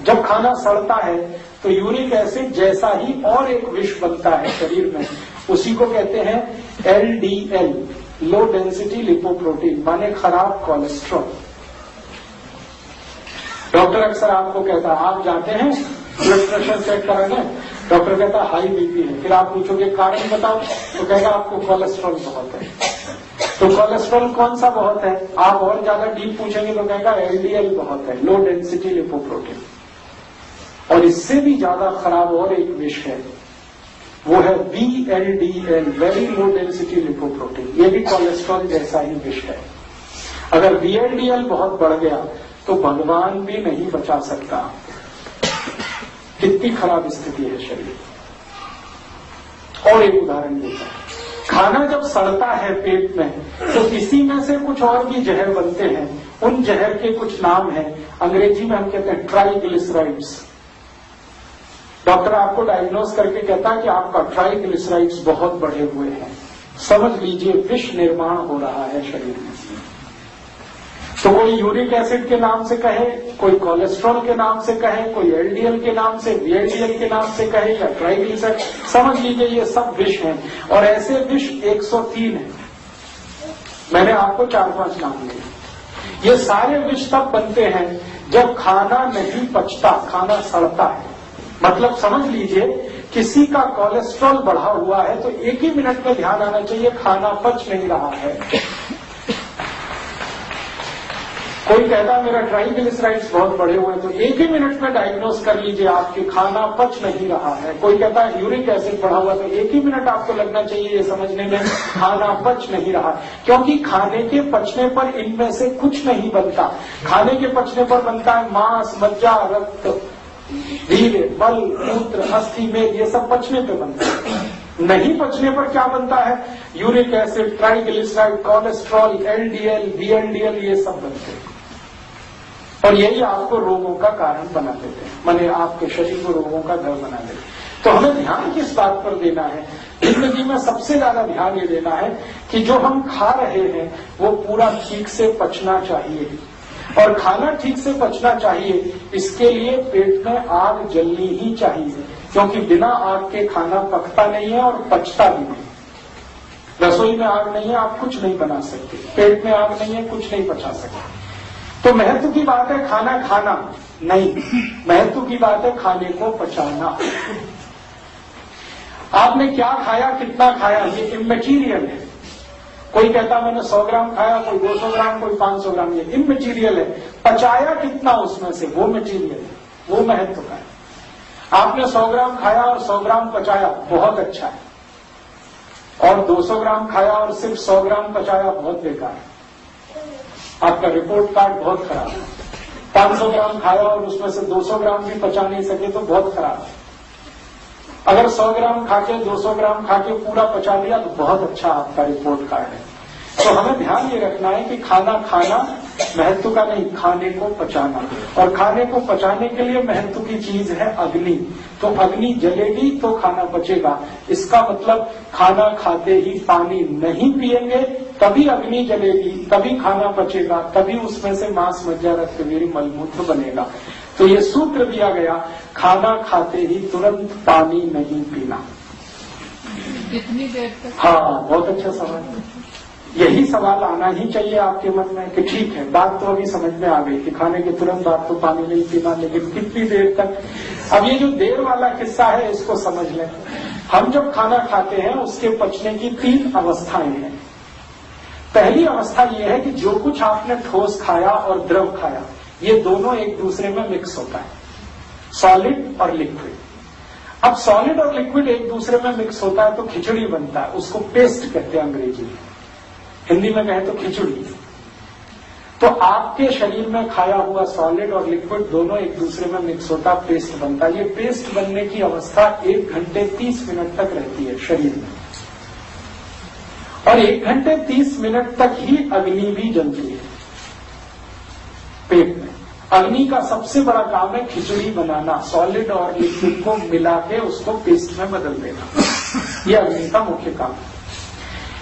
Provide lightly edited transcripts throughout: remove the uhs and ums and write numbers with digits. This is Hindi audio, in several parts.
जब खाना सड़ता है तो यूरिक एसिड जैसा ही और एक विष बनता है शरीर में, उसी को कहते हैं LDL, लो डेंसिटी लिपोप्रोटीन, माने खराब कोलेस्ट्रॉल। डॉक्टर अक्सर आपको कहता है, आप जाते हैं ब्लड प्रेशर चेक कराने, डॉक्टर कहता हाई बीपी है, फिर आप पूछोगे कारण बताओ, तो कहेगा आपको कोलेस्ट्रॉल बहुत है। तो कोलेस्ट्रॉल कौन सा बहुत है? आप और ज्यादा डीप पूछेंगे तो कहेगा LDL बहुत है, लो डेंसिटी लिपोप्रोटीन। और इससे भी ज्यादा खराब और एक विष है, वो है VLDL, very low density lipoprotein. ये भी कोलेस्ट्रॉल जैसा ही विष है। अगर VLDL बहुत बढ़ गया तो भगवान भी नहीं बचा सकता। कितनी खराब स्थिति है शरीर। और एक उदाहरण देता है, खाना जब सड़ता है पेट में तो इसी में से कुछ और भी जहर बनते हैं। उन जहर के कुछ नाम हैं, अंग्रेजी में हम कहते हैं ट्राइग्लिसराइड्स। डॉक्टर आपको डायग्नोज करके कहता है कि आपका ट्राइग्लिसराइड्स बहुत बढ़े हुए हैं, समझ लीजिए विष निर्माण हो रहा है शरीर में। तो कोई यूरिक एसिड के नाम से कहे, कोई कोलेस्ट्रॉल के नाम से कहे, कोई LDL के नाम से, VLDL के नाम से कहे, या ट्राइग्लिसराइड, समझ लीजिए ये सब विष हैं। और ऐसे विष 103 हैं। मैंने आपको 4-5 नाम दिए। ये सारे विष तब बनते हैं जब खाना नहीं पचता, खाना सड़ता है। मतलब समझ लीजिए किसी का कोलेस्ट्रॉल बढ़ा हुआ है तो एक ही मिनट में ध्यान आना चाहिए खाना पच नहीं रहा है। कोई कहता है मेरा ट्राइग्लिसराइड्स बहुत बढ़े हुए हैं तो एक ही मिनट में डायग्नोज कर लीजिए आपके खाना पच नहीं रहा है। कोई कहता है यूरिक एसिड बढ़ा हुआ तो एक ही मिनट आपको लगना चाहिए ये समझने में खाना पच नहीं रहा, क्योंकि खाने के पचने पर इनमें से कुछ नहीं बनता। खाने के पचने पर बनता है मांस, मज्जा, रक्त, धीरे, बल, मूत्र, अस्थि, मेद, ये सब पचने पे बनता है। नहीं पचने पर क्या बनता है? Uric acid, triglyceride, cholesterol, LDL, VLDL, ये सब बनते हैं। और यही आपको रोगों का कारण बना देते हैं, माने आपके शरीर को रोगों का घर बना देते हैं। तो हमें ध्यान किस बात पर देना है? जिंदगी में सबसे ज्यादा ध्यान ये देना है कि जो हम खा रहे हैं वो पूरा ठीक से पचना चाहिए। और खाना ठीक से पचना चाहिए, इसके लिए पेट में आग जलनी ही चाहिए, क्योंकि बिना आग के खाना पकता नहीं है और पचता भी नहीं। रसोई में आग नहीं है, आप कुछ नहीं बना सकते। पेट में आग नहीं है, कुछ नहीं पचा सकते। तो महत्व की बात है खाना खाना नहीं, महत्व की बात है खाने को पचाना। आपने क्या खाया, कितना खाया, ये इमैटीरियल है। कोई कहता मैंने 100 ग्राम खाया, कोई 200 ग्राम, कोई 500 ग्राम, ये इमैटीरियल है। पचाया कितना उसमें से, वो मटीरियल है, वो महत्व का है। आपने 100 ग्राम खाया और 100 ग्राम पचाया, बहुत अच्छा है। और 200 ग्राम खाया और सिर्फ 100 ग्राम पचाया, बहुत बेकार है। आपका रिपोर्ट कार्ड बहुत खराब है। 500 ग्राम खाया और उसमें से 200 ग्राम भी पचा नहीं सके तो बहुत खराब है। अगर 100 ग्राम खाके 200 ग्राम खाके पूरा पचा लिया तो बहुत अच्छा आपका रिपोर्ट कार्ड है। तो हमें ध्यान ये रखना है कि खाना खाना महत्व का नहीं, खाने को पचाना। और खाने को पचाने के लिए महत्व की चीज है अग्नि। तो अग्नि जलेगी तो खाना पचेगा। इसका मतलब खाना खाते ही पानी नहीं पिएंगे तभी अग्नि जलेगी, तभी खाना पचेगा, तभी उसमें से मांस, मज्जा, रक्त, वीर्य, मलमूत्र बनेगा। तो ये सूत्र दिया गया, खाना खाते ही तुरंत पानी नहीं पीना। कितनी देर तक? हाँ, बहुत अच्छा सवाल है। यही सवाल आना ही चाहिए आपके मन में कि ठीक है, बात तो अभी समझ में आ गई कि खाने के तुरंत बाद तो पानी नहीं पीना, लेकिन कितनी देर तक? अब ये जो देर वाला किस्सा है इसको समझ लें। हम जब खाना खाते हैं उसके पचने की 3 अवस्थाएं हैं। पहली अवस्था ये है कि जो कुछ आपने ठोस खाया और द्रव खाया, ये दोनों एक दूसरे में मिक्स होता है, सॉलिड और लिक्विड। अब सॉलिड और लिक्विड एक दूसरे में मिक्स होता है तो खिचड़ी बनता है, उसको पेस्ट कहते हैं अंग्रेजी में, हिंदी में कहें तो खिचड़ी। तो आपके शरीर में खाया हुआ सॉलिड और लिक्विड दोनों एक दूसरे में मिक्स होता, पेस्ट बनता है। ये पेस्ट बनने की अवस्था 1 घंटे 30 मिनट तक रहती है शरीर में, और 1 घंटे 30 मिनट तक ही अग्नि भी जलती है पेट में। अग्नि का सबसे बड़ा काम है खिचड़ी बनाना, सॉलिड और लिक्विड को मिला के उसको पेस्ट में बदल देना। यह अग्नि का मुख्य काम है।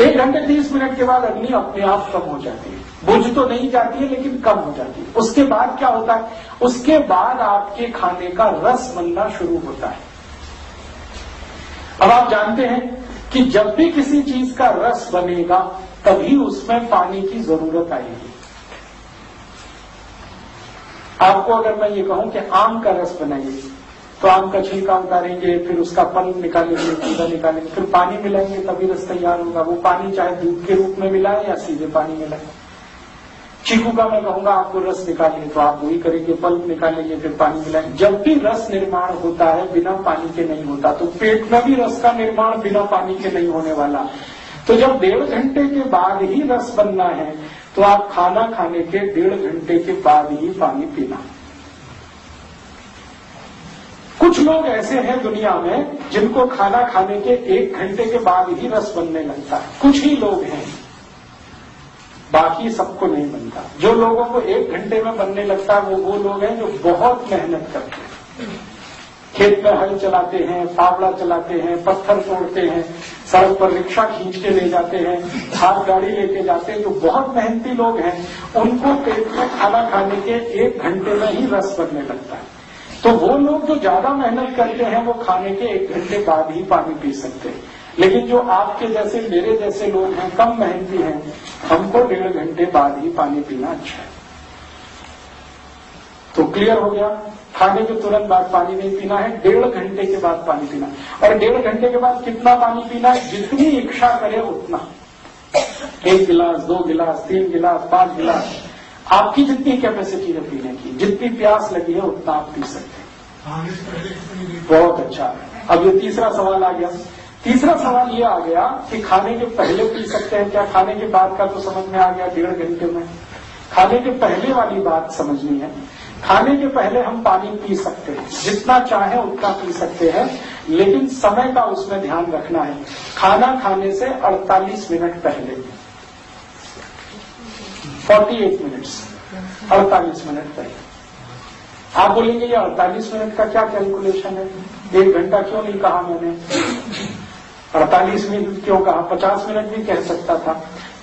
1 घंटे 30 मिनट के बाद अग्नि अपने आप कम हो जाती है। बुझ तो नहीं जाती है लेकिन कम हो जाती है। उसके बाद क्या होता है, उसके बाद आपके खाने का रस बनना शुरू होता है। अब आप जानते हैं कि जब भी किसी चीज का रस बनेगा तभी उसमें पानी की जरूरत आएगी। आपको अगर मैं ये कहूं कि आम का रस बनाइए तो आम का छिलका उतारेंगे, फिर उसका पल्प निकालेंगे, गूदा निकालेंगे, फिर पानी मिलाएंगे तभी रस तैयार होगा। वो पानी चाहे दूध के रूप में मिलाए या सीधे पानी मिलाए। चीकू का मैं कहूंगा आपको रस निकालिए तो आप वही करेंगे, पल्प निकालेंगे फिर पानी मिलाएंगे। जब भी रस निर्माण होता है बिना पानी के नहीं होता, तो पेट में भी रस का निर्माण बिना पानी के नहीं होने वाला। तो जब 1.5 घंटे के बाद ही रस बनना है तो आप खाना खाने के 1.5 घंटे के बाद ही पानी पीना। कुछ लोग ऐसे हैं दुनिया में जिनको खाना खाने के 1 घंटे के बाद ही रस बनने लगता है। कुछ ही लोग हैं, बाकी सबको नहीं बनता। जो लोगों को 1 घंटे में बनने लगता है वो लोग हैं जो बहुत मेहनत करते हैं, खेत में हल चलाते हैं, फावड़ा चलाते हैं, पत्थर तोड़ते हैं, सड़क पर रिक्शा खींच के ले जाते हैं, हाथ गाड़ी लेके जाते हैं। जो बहुत मेहनती लोग हैं उनको पेट में खाना खाने के 1 घंटे में ही रस बनने लगता है। तो वो लोग जो ज्यादा मेहनत करते हैं वो खाने के 1 घंटे बाद ही पानी पी सकते हैं। लेकिन जो आपके जैसे मेरे जैसे लोग हैं, कम मेहनती हैं, हमको 1.5 घंटे बाद ही पानी पीना अच्छा है। तो क्लियर हो गया, खाने के तुरंत बाद पानी नहीं पीना है, 1.5 घंटे के बाद पानी पीना। और 1.5 घंटे के बाद कितना पानी पीना है, जितनी इच्छा करे उतना। 1 गिलास, 2 गिलास, 3 गिलास, 5 गिलास, आपकी जितनी कैपेसिटी है पीने की, जितनी प्यास लगी है उतना आप पी सकते हैं। बहुत अच्छा। अब ये तीसरा सवाल आ गया। तीसरा सवाल ये आ गया कि खाने के पहले पी सकते हैं क्या? खाने के बाद का तो समझ में आ गया 1.5 घंटे में। खाने के पहले वाली बात समझनी है। खाने के पहले हम पानी पी सकते हैं, जितना चाहे उतना पी सकते हैं, लेकिन समय का उसमें ध्यान रखना है। खाना खाने से 48 मिनट पहले, 48 मिनट्स, 48 मिनट पहले। आप बोलेंगे ये 48 मिनट का क्या कैलकुलेशन है, 1 घंटा क्यों नहीं कहा मैंने, 48 मिनट क्यों कहा, 50 मिनट भी कह सकता था।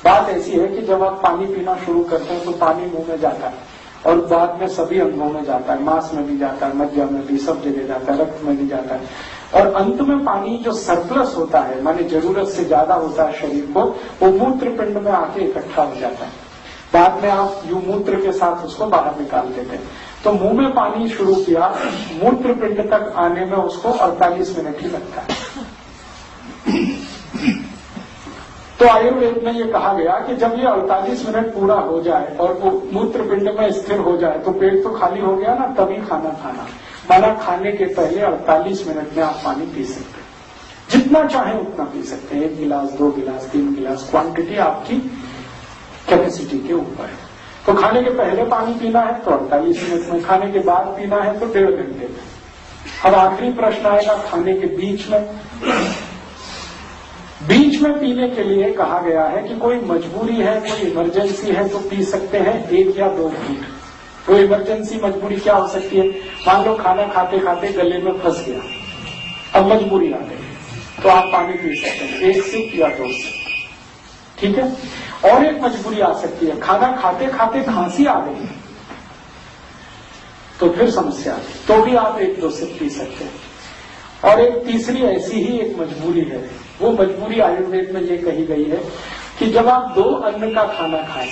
बात ऐसी है कि जब आप पानी पीना शुरू करते हैं तो पानी मुंह में जाता है और बाद में सभी अंगों में जाता है, मांस में भी जाता है, मज्जा में भी, सब जगह जाता है, रक्त में भी जाता है। और अंत में पानी जो सरप्लस होता है, माने जरूरत से ज्यादा होता है शरीर को, वो मूत्र पिंड में आके इकट्ठा हो जाता है। बाद में आप यू मूत्र के साथ उसको बाहर निकाल देते हैं। तो मुंह में पानी शुरू किया, मूत्र पिंड तक आने में उसको 48 मिनट ही लगता है। तो आयुर्वेद में ये कहा गया कि जब ये 48 मिनट पूरा हो जाए और वो मूत्र पिंड में स्थिर हो जाए तो पेट तो खाली हो गया ना, तभी खाना खाना। माना खाने के पहले 48 मिनट में आप पानी पी सकते हैं, जितना चाहे उतना पी सकते हैं। 1 गिलास, 2 गिलास, 3 गिलास, क्वांटिटी आपकी कैपेसिटी के ऊपर है। तो खाने के पहले पानी पीना है तो 48 मिनट में, खाने के बाद पीना है तो 1.5 घंटे में। अब आखिरी प्रश्न आएगा खाने के बीच में। बीच में पीने के लिए कहा गया है कि कोई मजबूरी है, कोई इमरजेंसी है तो पी सकते हैं 1 या 2 घूंट। तो इमरजेंसी मजबूरी क्या हो सकती है, मान लो खाना खाते खाते गले में फंस गया, अब मजबूरी आ गई, तो आप पानी पी सकते हैं 1 सिप या 2 सिप, ठीक है। और एक मजबूरी आ सकती है, खाना खाते खाते खांसी आ गई तो फिर समस्या, तो भी आप 1-2 सिप पी सकते हैं। और एक तीसरी ऐसी ही एक मजबूरी है, वो मजबूरी आयुर्वेद में ये कही गई है कि जब आप 2 अन्न का खाना खाएं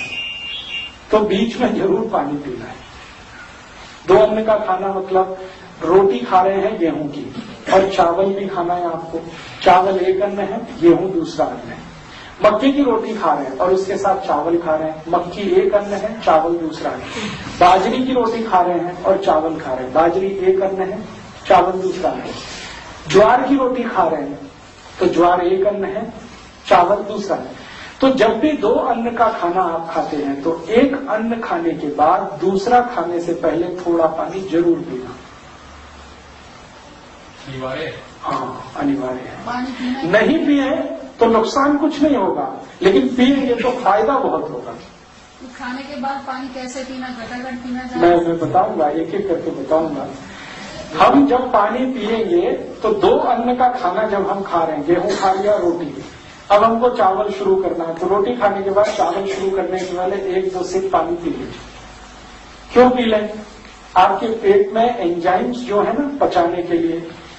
तो बीच में जरूर पानी पीना है। 2 अन्न का खाना मतलब रोटी खा रहे हैं गेहूं की, और चावल भी खाना है आपको। चावल एक अन्न है, गेहूं दूसरा अन्न है। मक्के की रोटी खा रहे हैं और उसके साथ चावल खा रहे हैं, मक्की एक अन्न है, चावल दूसरा है। बाजरी की रोटी खा रहे हैं और चावल खा रहे हैं, बाजरी एक अन्न है, चावल दूसरा है। ज्वार की रोटी खा रहे हैं तो ज्वार एक अन्न है, चावल दूसरा है। तो जब भी 2 अन्न का खाना आप खाते हैं तो एक अन्न खाने के बाद दूसरा खाने से पहले थोड़ा पानी जरूर पीना। अनिवार्य? हाँ, अनिवार्य है। नहीं पिए तो नुकसान कुछ नहीं होगा, लेकिन पिएंगे तो फायदा बहुत होगा। खाने के बाद पानी कैसे पीना, घटाघट पीना चाहिए? मैं बताऊंगा, एक एक करके बताऊंगा। हम जब पानी पिएंगे तो 2 अन्न का खाना जब हम खा रहे हैं, गेहूं खा लिया, रोटी, अब हमको चावल शुरू करना है, तो रोटी खाने के बाद चावल शुरू करने से पहले 1-2 सिप पानी पी लीजिए। क्यों पी लें? आपके पेट में एंजाइम्स जो है ना पचाने के लिए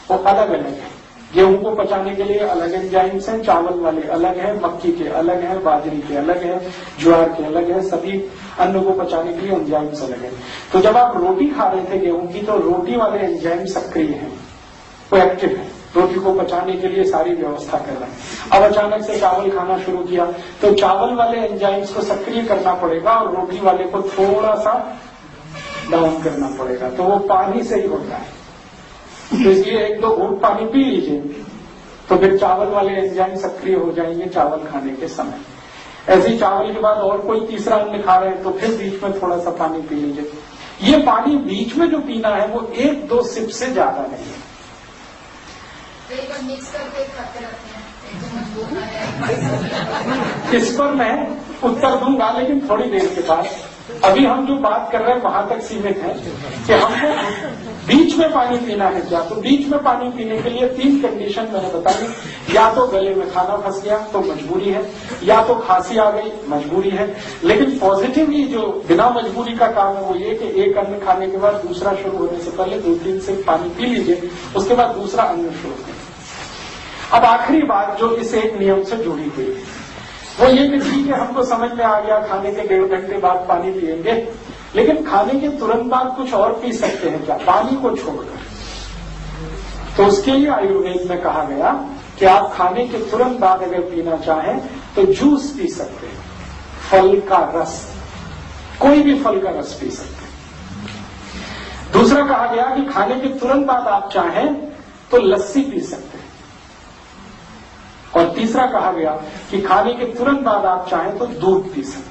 वो अलग अलग है। गेहूं को पचाने के लिए अलग एंजाइम्स हैं, चावल वाले अलग है, मक्की के अलग है, बाजरी के अलग है, ज्वार के अलग है, सभी अन्न को पचाने के लिए एंजाइम्स अलग है। तो जब आप रोटी खा रहे थे गेहूं की, तो रोटी वाले एंजाइम सक्रिय हैं, वो एक्टिव है, रोटी को पचाने के लिए सारी व्यवस्था कर रहे हैं। अब अचानक से चावल खाना शुरू किया तो चावल वाले एंजाइम्स को सक्रिय करना पड़ेगा और रोटी वाले को थोड़ा सा डाउन करना पड़ेगा, तो वो पानी से ही होता है। तो इसलिए 1-2 घूंट पानी पी लीजिए, तो फिर चावल वाले एंजाइम सक्रिय हो जाएंगे चावल खाने के समय। ऐसे ही चावल के बाद और कोई तीसरा अन्न खा रहे हैं तो फिर बीच में थोड़ा सा पानी पी लीजिए। ये पानी बीच में जो पीना है वो 1-2 सिप से ज्यादा नहीं है। मिक्स करके खाते रहते हैं। इस पर मैं उत्तर दूंगा, लेकिन थोड़ी देर के बाद। अभी हम जो बात कर रहे हैं वहां तक सीमित है कि हमको बीच में पानी पीना है क्या। तो बीच में पानी पीने के लिए 3 कंडीशन मैंने बताई। या तो गले में खाना फंस गया तो मजबूरी है, या तो खांसी आ गई मजबूरी है। लेकिन पॉजिटिवली जो बिना मजबूरी का काम है वो ये कि एक अन्न खाने के बाद दूसरा शुरू होने से पहले 2-3 सिप पानी पी लीजिए, उसके बाद दूसरा अन्न शुरू करें। अब आखिरी बात जो इस एक नियम से जुड़ी हुई है वो ये कि ठीक है, हमको समझ में आ गया खाने के 1.5 घंटे बाद पानी पिएंगे, लेकिन खाने के तुरंत बाद कुछ और पी सकते हैं क्या, पानी को छोड़कर? तो उसके लिए आयुर्वेद में कहा गया कि आप खाने के तुरंत बाद अगर पीना चाहें तो जूस पी सकते हैं, फल का रस, कोई भी फल का रस पी सकते हैं। दूसरा कहा गया कि खाने के तुरंत बाद आप चाहें तो लस्सी पी सकते हैं। और तीसरा कहा गया कि खाने के तुरंत बाद आप चाहें तो दूध पी सकते हैं।